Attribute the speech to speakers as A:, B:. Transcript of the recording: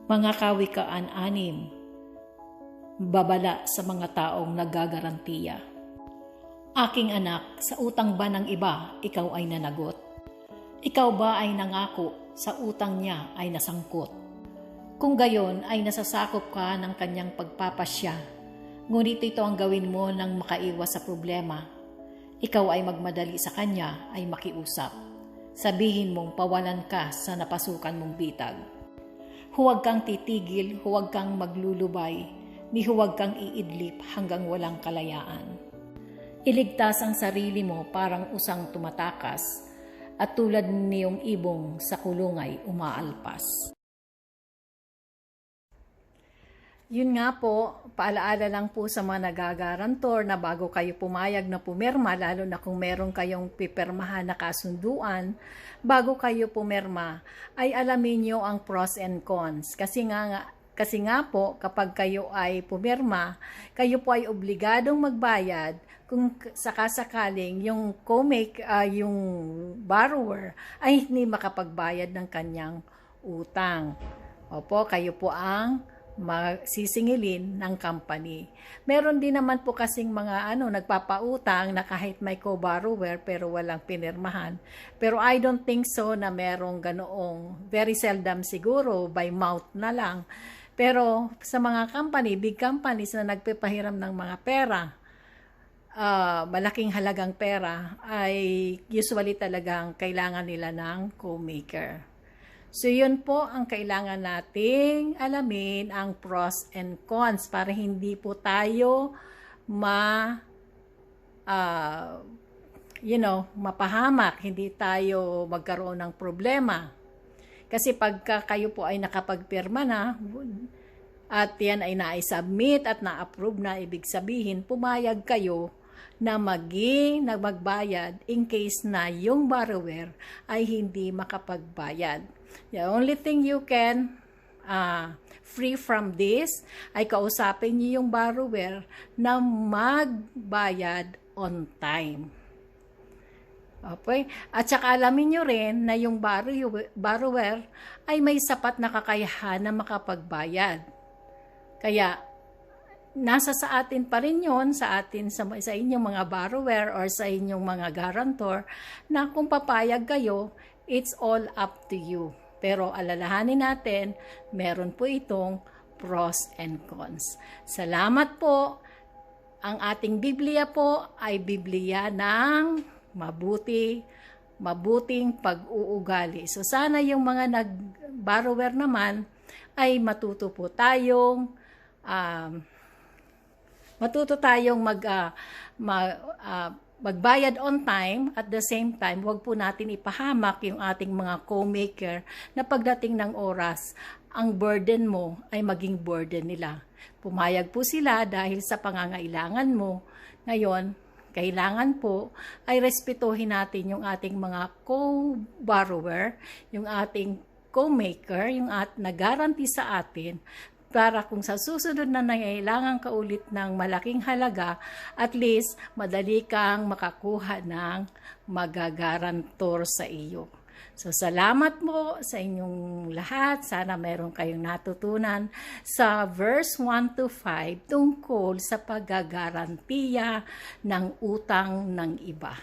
A: Mga Kawikaan 6, babala sa mga taong naggagarantiya. Aking anak, sa utang ba ng iba, ikaw ay nanagot? Ikaw ba ay nangako, sa utang niya ay nasangkot? Kung gayon ay nasasakop ka ng kanyang pagpapasya, ngunit ito ang gawin mo nang makaiwas sa problema. Ikaw ay magmadali sa kanya ay makiusap. Sabihin mong pawalan ka sa napasukan mong bitag. Huwag kang titigil, huwag kang maglulubay, ni huwag kang iidlip hanggang walang kalayaan. Iligtas ang sarili mo parang usang tumatakas, at tulad niyong ibong sa kulungay umaalpas. Yun nga po, paalaala lang po sa mga nagagarantor na bago kayo pumayag na pumirma, lalo na kung meron kayong pipirmahan na kasunduan, bago kayo pumirma, ay alamin nyo ang pros and cons. Kasi nga po, kapag kayo ay pumirma, kayo po ay obligadong magbayad kung sakasakaling yung yung borrower ay hindi makapagbayad ng kanyang utang. Opo, kayo po ang sisingilin ng company. Meron din naman po kasing mga nagpapautang na kahit may co-borrower pero walang pinirmahan. Pero I don't think so na merong ganoong, very seldom siguro, by mouth na lang. Pero sa mga company, big companies na nagpapahiram ng mga pera, malaking halagang pera, ay usually talagang kailangan nila ng co-maker. So yun po ang kailangan nating alamin, ang pros and cons, para hindi po tayo mapahamak, hindi tayo magkaroon ng problema. Kasi pagka kayo po ay nakapagpirma na at yan ay na-submit at na-approve na, ibig sabihin pumayag kayo na magbayad in case na yung borrower ay hindi makapagbayad. The only thing you can free from this ay kausapin niyo yung borrower na magbayad on time. Okay? At saka alamin nyo rin na yung borrower ay may sapat na kakayahan na makapagbayad. Kaya nasa sa atin pa rin yun, sa inyong mga borrower or sa inyong mga guarantor, na kung papayag kayo, it's all up to you. Pero alalahanin natin, meron po itong pros and cons. Salamat po. Ang ating Biblia po ay Biblia ng mabuting pag-uugali. So sana yung mga nag-borrower naman ay matuto tayong magbayad on time. At the same time, huwag po natin ipahamak yung ating mga co-maker na pagdating ng oras, ang burden mo ay maging burden nila. Pumayag po sila dahil sa pangangailangan mo. Ngayon, kailangan po ay respetuhin natin yung ating mga co-borrower, yung ating co-maker, yung nag-guarantee sa atin, para kung sa susunod na nangailangan ka ulit ng malaking halaga, at least madali kang makakuha ng magagarantor sa iyo. So salamat po sa inyong lahat. Sana meron kayong natutunan sa verse 1 to 5 tungkol sa paggagarantiya ng utang ng iba.